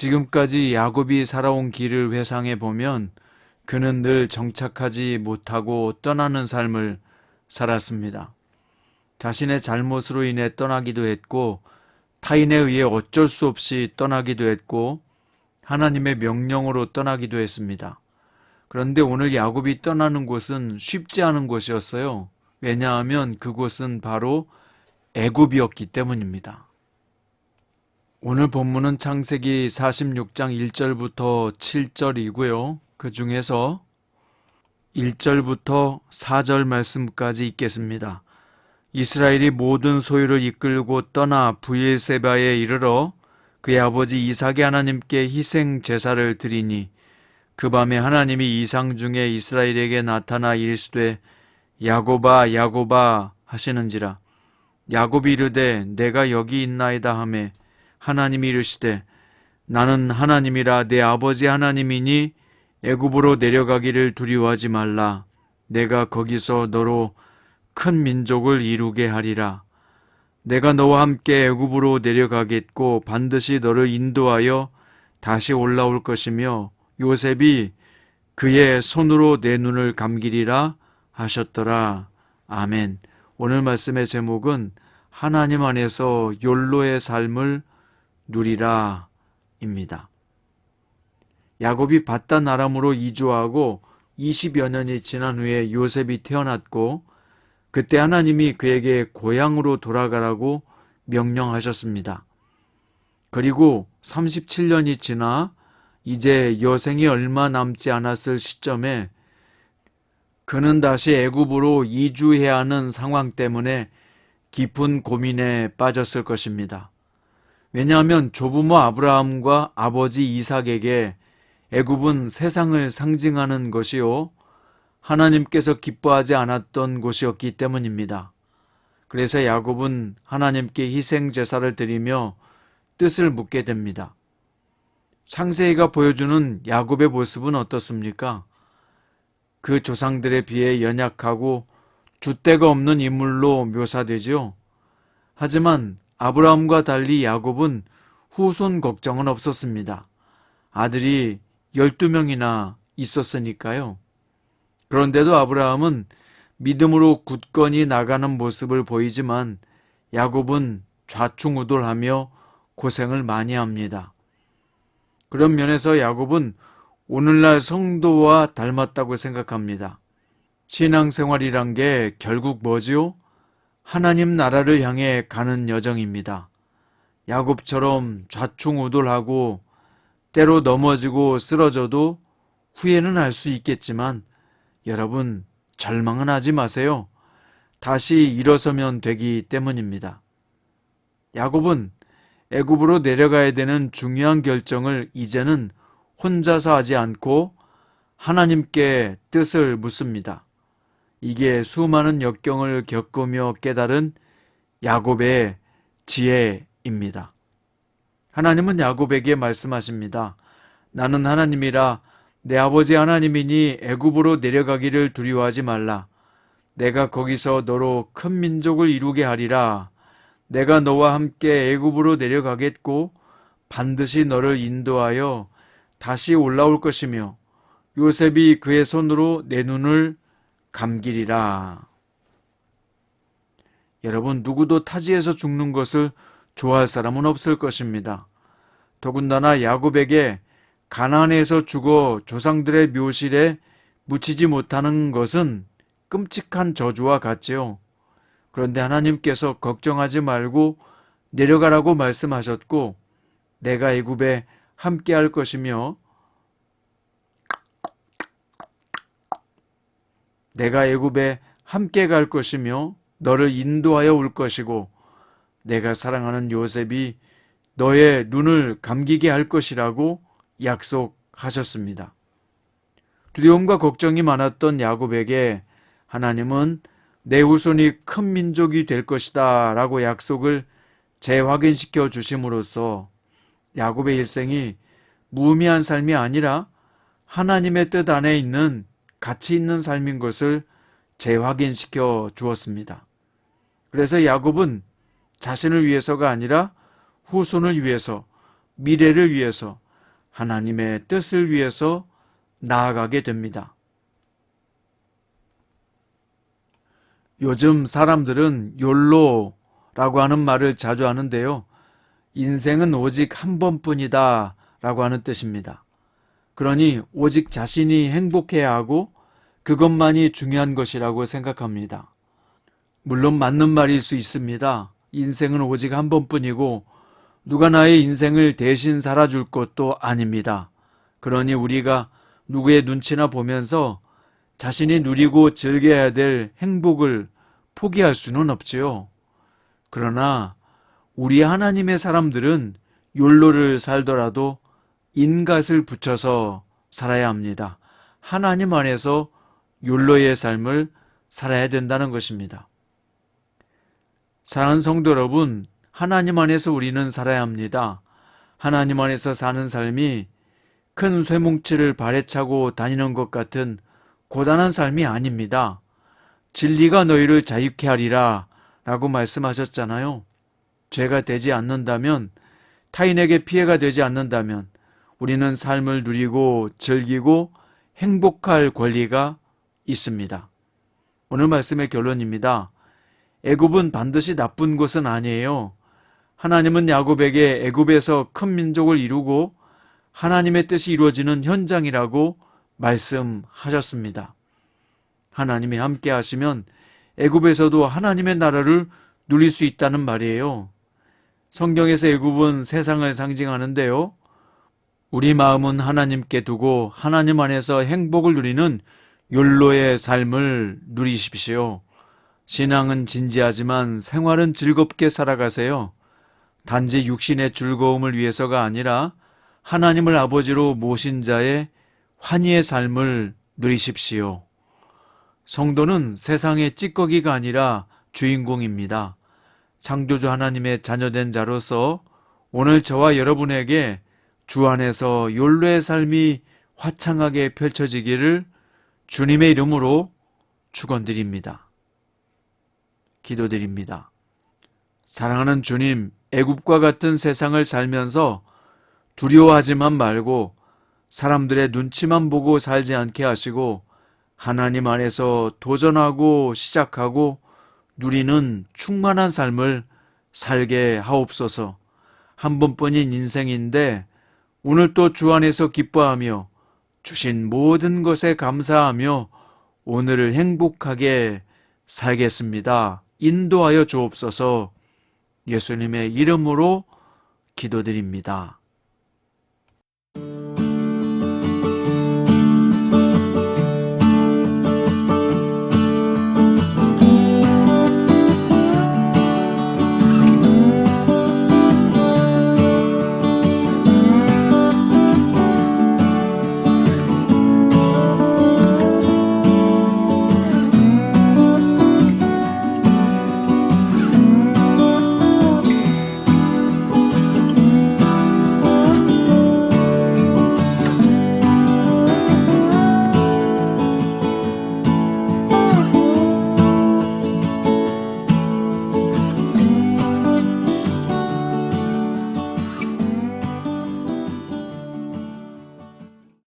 지금까지 야곱이 살아온 길을 회상해 보면 그는 늘 정착하지 못하고 떠나는 삶을 살았습니다. 자신의 잘못으로 인해 떠나기도 했고, 타인에 의해 어쩔 수 없이 떠나기도 했고, 하나님의 명령으로 떠나기도 했습니다. 그런데 오늘 야곱이 떠나는 곳은 쉽지 않은 곳이었어요. 왜냐하면 그곳은 바로 애굽이었기 때문입니다. 오늘 본문은 창세기 46장 1절부터 7절이고요. 그 중에서 1절부터 4절 말씀까지 읽겠습니다. 이스라엘이 모든 소유를 이끌고 떠나 브엘세바에 이르러 그의 아버지 이삭의 하나님께 희생 제사를 드리니 그 밤에 하나님이 이상 중에 이스라엘에게 나타나 이르시되 야곱아 야곱아 하시는지라. 야곱이 이르되 내가 여기 있나이다 하매 하나님이 이르시되 나는 하나님이라 내 아버지 하나님이니 애굽으로 내려가기를 두려워하지 말라. 내가 거기서 너로 큰 민족을 이루게 하리라. 내가 너와 함께 애굽으로 내려가겠고 반드시 너를 인도하여 다시 올라올 것이며 요셉이 그의 손으로 내 눈을 감기리라 하셨더라. 아멘. 오늘 말씀의 제목은 하나님 안에서 욜로의 삶을 누리라 입니다. 야곱이 밧단 아람으로 이주하고 20여 년이 지난 후에 요셉이 태어났고 그때 하나님이 그에게 고향으로 돌아가라고 명령하셨습니다. 그리고 37년이 지나 이제 여생이 얼마 남지 않았을 시점에 그는 다시 애굽으로 이주해야 하는 상황 때문에 깊은 고민에 빠졌을 것입니다. 왜냐하면 조부모 아브라함과 아버지 이삭에게 애굽은 세상을 상징하는 것이요 하나님께서 기뻐하지 않았던 곳이었기 때문입니다. 그래서 야곱은 하나님께 희생 제사를 드리며 뜻을 묻게 됩니다. 창세기가 보여주는 야곱의 모습은 어떻습니까? 그 조상들에 비해 연약하고 줏대가 없는 인물로 묘사되죠. 하지만 아브라함과 달리 야곱은 후손 걱정은 없었습니다. 아들이 12명이나 있었으니까요. 그런데도 아브라함은 믿음으로 굳건히 나가는 모습을 보이지만 야곱은 좌충우돌하며 고생을 많이 합니다. 그런 면에서 야곱은 오늘날 성도와 닮았다고 생각합니다. 신앙생활이란 게 결국 뭐지요? 하나님 나라를 향해 가는 여정입니다. 야곱처럼 좌충우돌하고 때로 넘어지고 쓰러져도 후회는 할 수 있겠지만 여러분 절망은 하지 마세요. 다시 일어서면 되기 때문입니다. 야곱은 애굽으로 내려가야 되는 중요한 결정을 이제는 혼자서 하지 않고 하나님께 뜻을 묻습니다. 이게 수많은 역경을 겪으며 깨달은 야곱의 지혜입니다. 하나님은 야곱에게 말씀하십니다. 나는 하나님이라 내 아버지 하나님이니 애굽으로 내려가기를 두려워하지 말라. 내가 거기서 너로 큰 민족을 이루게 하리라. 내가 너와 함께 애굽으로 내려가겠고 반드시 너를 인도하여 다시 올라올 것이며 요셉이 그의 손으로 내 눈을 감기리라. 여러분, 누구도 타지에서 죽는 것을 좋아할 사람은 없을 것입니다. 더군다나 야곱에게 가나안에서 죽어 조상들의 묘실에 묻히지 못하는 것은 끔찍한 저주와 같지요. 그런데 하나님께서 걱정하지 말고 내려가라고 말씀하셨고 내가 애굽에 함께 할 것이며 내가 애굽에 함께 갈 것이며 너를 인도하여 올 것이고 내가 사랑하는 요셉이 너의 눈을 감기게 할 것이라고 약속하셨습니다. 두려움과 걱정이 많았던 야곱에게 하나님은 내 후손이 큰 민족이 될 것이다 라고 약속을 재확인시켜 주심으로써 야곱의 일생이 무의미한 삶이 아니라 하나님의 뜻 안에 있는 가치 있는 삶인 것을 재확인시켜 주었습니다. 그래서 야곱은 자신을 위해서가 아니라 후손을 위해서, 미래를 위해서, 하나님의 뜻을 위해서 나아가게 됩니다. 요즘 사람들은 욜로라고 하는 말을 자주 하는데요. 인생은 오직 한 번뿐이다 라고 하는 뜻입니다. 그러니 오직 자신이 행복해야 하고 그것만이 중요한 것이라고 생각합니다. 물론 맞는 말일 수 있습니다. 인생은 오직 한 번뿐이고 누가 나의 인생을 대신 살아줄 것도 아닙니다. 그러니 우리가 누구의 눈치나 보면서 자신이 누리고 즐겨야 될 행복을 포기할 수는 없지요. 그러나 우리 하나님의 사람들은 욜로를 살더라도 인갓을 붙여서 살아야 합니다. 하나님 안에서 욜로의 삶을 살아야 된다는 것입니다. 사랑하는 성도 여러분, 하나님 안에서 우리는 살아야 합니다. 하나님 안에서 사는 삶이 큰 쇠뭉치를 발에 차고 다니는 것 같은 고단한 삶이 아닙니다. 진리가 너희를 자유케 하리라 라고 말씀하셨잖아요. 죄가 되지 않는다면, 타인에게 피해가 되지 않는다면 우리는 삶을 누리고 즐기고 행복할 권리가 있습니다. 오늘 말씀의 결론입니다. 애굽은 반드시 나쁜 곳은 아니에요. 하나님은 야곱에게 애굽에서 큰 민족을 이루고 하나님의 뜻이 이루어지는 현장이라고 말씀하셨습니다. 하나님이 함께 하시면 애굽에서도 하나님의 나라를 누릴 수 있다는 말이에요. 성경에서 애굽은 세상을 상징하는데요. 우리 마음은 하나님께 두고 하나님 안에서 행복을 누리는 욜로의 삶을 누리십시오. 신앙은 진지하지만 생활은 즐겁게 살아가세요. 단지 육신의 즐거움을 위해서가 아니라 하나님을 아버지로 모신 자의 환희의 삶을 누리십시오. 성도는 세상의 찌꺼기가 아니라 주인공입니다. 창조주 하나님의 자녀된 자로서 오늘 저와 여러분에게 주 안에서 욜로의 삶이 화창하게 펼쳐지기를 주님의 이름으로 축원드립니다. 기도드립니다. 사랑하는 주님, 애굽과 같은 세상을 살면서 두려워하지만 말고 사람들의 눈치만 보고 살지 않게 하시고 하나님 안에서 도전하고 시작하고 누리는 충만한 삶을 살게 하옵소서. 한 번뿐인 인생인데 오늘 또 주 안에서 기뻐하며 주신 모든 것에 감사하며 오늘을 행복하게 살겠습니다. 인도하여 주옵소서. 예수님의 이름으로 기도드립니다.